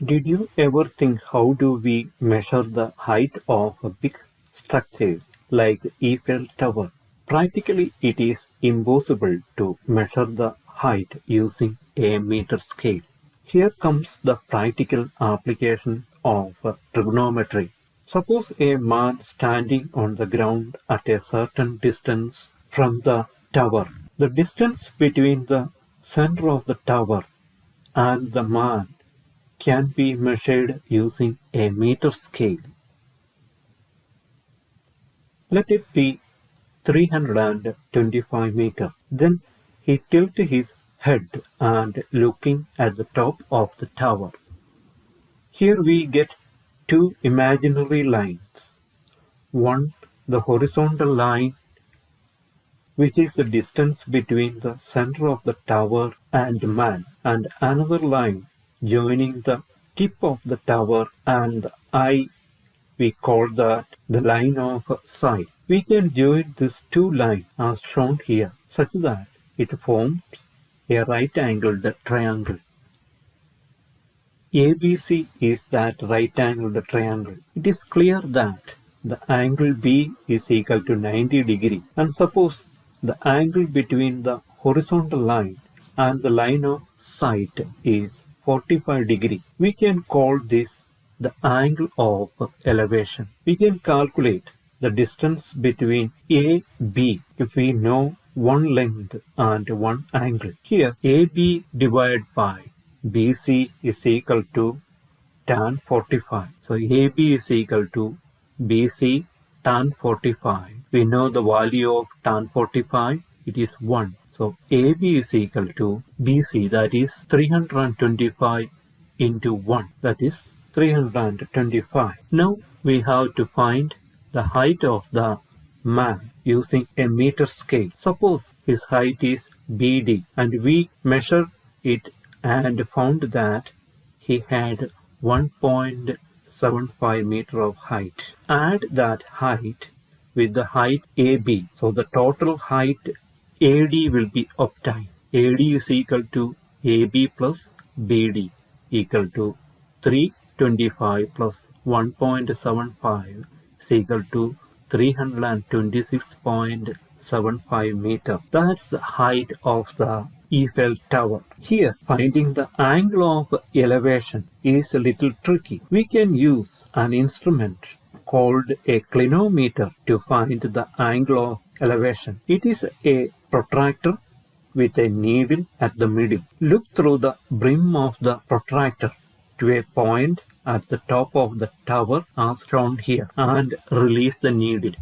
Did you ever think how do we measure the height of a big structure like Eiffel Tower? Practically it is impossible to measure the height using a meter scale. Here comes the practical application of trigonometry. Suppose a man standing on the ground at a certain distance from the tower. The distance between the center of the tower and the man can be measured using a meter scale. Let it be 325 meters. Then he tilts his head and looking at the top of the tower. Here we get two imaginary lines. One, the horizontal line, which is the distance between the center of the tower and man, and another line joining the tip of the tower and the eye. We call that the line of sight. We can join these two lines as shown here such that it forms a right-angled triangle. ABC is that right-angled triangle. It is clear that the angle B is equal to 90 degrees, and suppose the angle between the horizontal line and the line of sight is 45 degrees. We can call this the angle of elevation. We can calculate the distance between A, B if we know one length and one angle. Here AB divided by BC is equal to tan 45. So AB is equal to BC tan 45. We know the value of tan 45. It is 1. So AB is equal to BC, that is 325 into 1, that is 325. Now we have to find the height of the man using a meter scale. Suppose his height is BD and we measure it and found that he had 1.75 meter of height. Add that height with the height AB. So the total height AD will be obtained. AD is equal to AB plus BD equal to 325 plus 1.75 is equal to 326.75 meters. That's the height of the Eiffel Tower. Here, finding the angle of elevation is a little tricky. We can use an instrument called a clinometer to find the angle of elevation. It is a protractor with a needle at the middle. Look through the brim of the protractor to a point at the top of the tower as shown here and release the needle.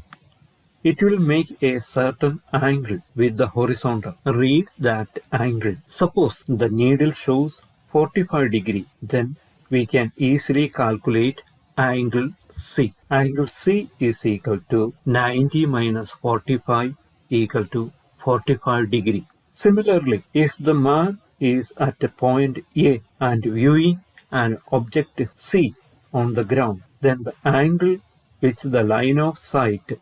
It will make a certain angle with the horizontal. Read that angle. Suppose the needle shows 45 degrees, then we can easily calculate angle C. Angle C is equal to 90 minus 45 equal to 45 degrees. Similarly, if the man is at a point A and viewing an object C on the ground, then the angle which the line of sight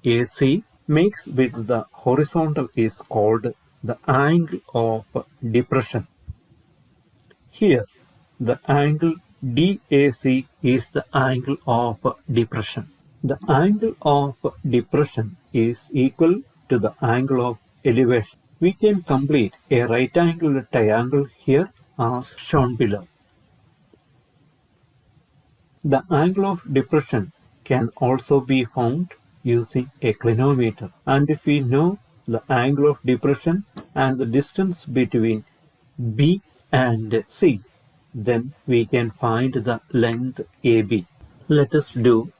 AC makes with the horizontal is called the angle of depression. Here, the angle DAC is the angle of depression. The angle of depression is equal to the angle of elevation. We can complete a right-angled triangle here as shown below. The angle of depression can also be found using a clinometer, and if we know the angle of depression and the distance between B and C, then we can find the length AB. Let us do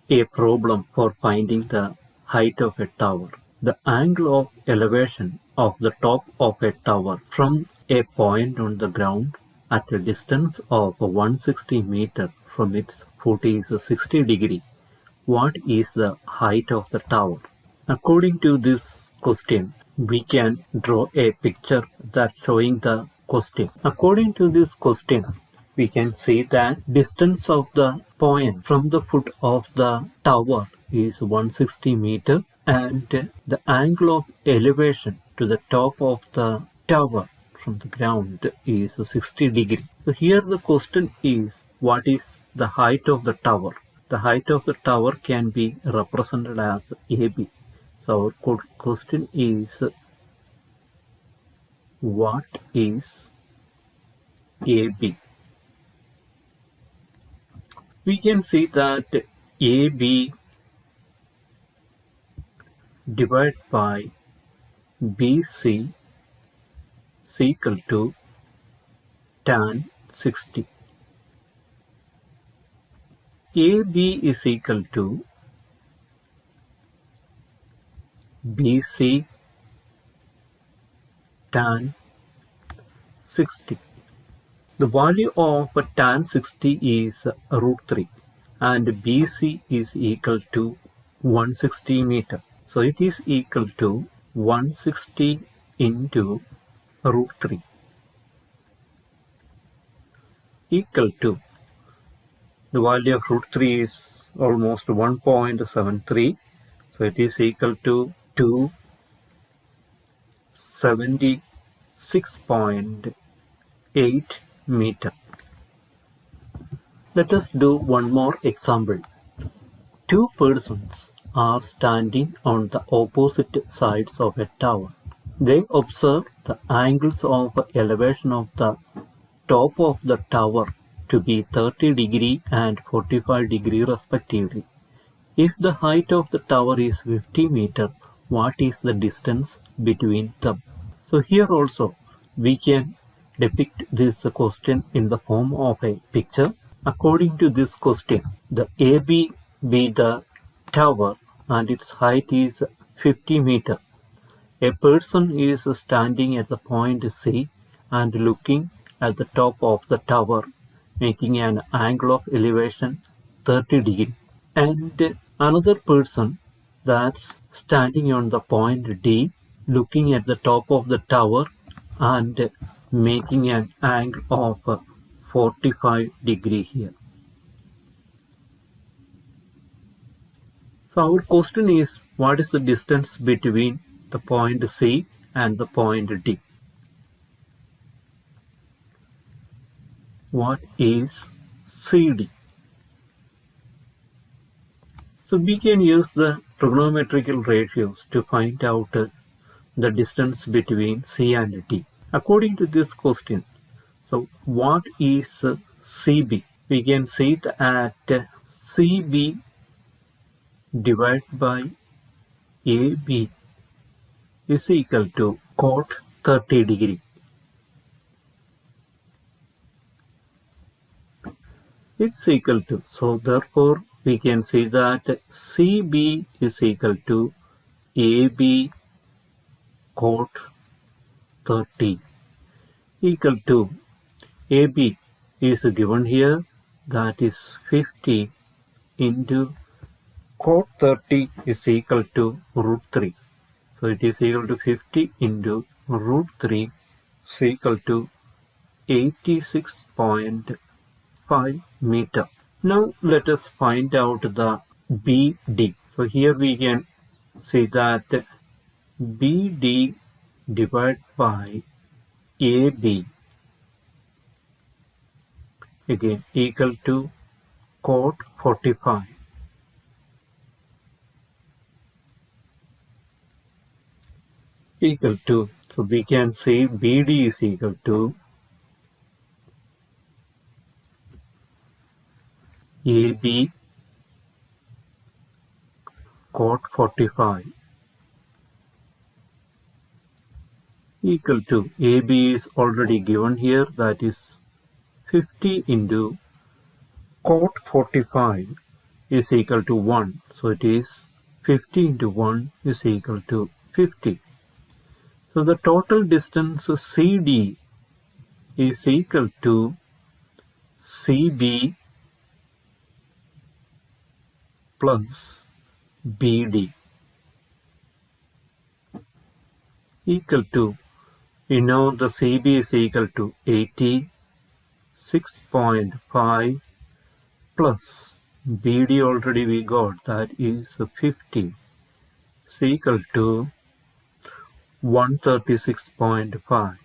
a problem for finding the height of a tower. The angle of elevation of the top of a tower from a point on the ground at a distance of 160 meters from its foot is 60 degrees. What is the height of the tower? According to this question, we can draw a picture that showing the question. According to this question, we can see that distance of the point from the foot of the tower is 160 meters and the angle of elevation to the top of the tower from the ground is 60 degree. So here the question is, what is the height of the tower? The height of the tower can be represented as AB. So our question is, what is AB? We can see that AB divided by BC is equal to tan 60. AB is equal to BC tan 60. The value of tan 60 is root 3 and BC is equal to 160 meter. So it is equal to 160 into root 3 equal to, the value of root 3 is almost 1.73. So it is equal to 276.8 meter. Let us do one more example. Two persons are standing on the opposite sides of a tower. They observe the angles of elevation of the top of the tower to be 30 degree and 45 degree respectively. If the height of the tower is 50 meter, what is the distance between them? So here also we can depict this question in the form of a picture. According to this question, the AB be the tower and its height is 50 meter. A person is standing at the point C and looking at the top of the tower, making an angle of elevation 30 degree. And another person that's standing on the point D, looking at the top of the tower and making an angle of 45 degree here. So our question is, what is the distance between the point C and the point D? What is CD? So we can use the trigonometrical ratios to find out the distance between C and D. According to this question, so what is CB? We can see that CB divided by AB is equal to cot 30 degree. It's equal to, so therefore we can say that CB is equal to AB cot 30 equal to AB is given here, that is 50 into cot 30 is equal to root 3. So it is equal to 50 into root 3 is equal to 86.5 meter. Now let us find out the BD. So here we can see that BD divided by AB again equal to cot 45 equal to, so we can say BD is equal to AB cot 45 equal to, AB is already given here, that is 50 into cot 45 is equal to 1. So it is 50 into 1 is equal to 50. So the total distance CD is equal to CB plus BD equal to, we know the CB is equal to 86.5 plus BD already we got, that is 50 is equal to 136.5.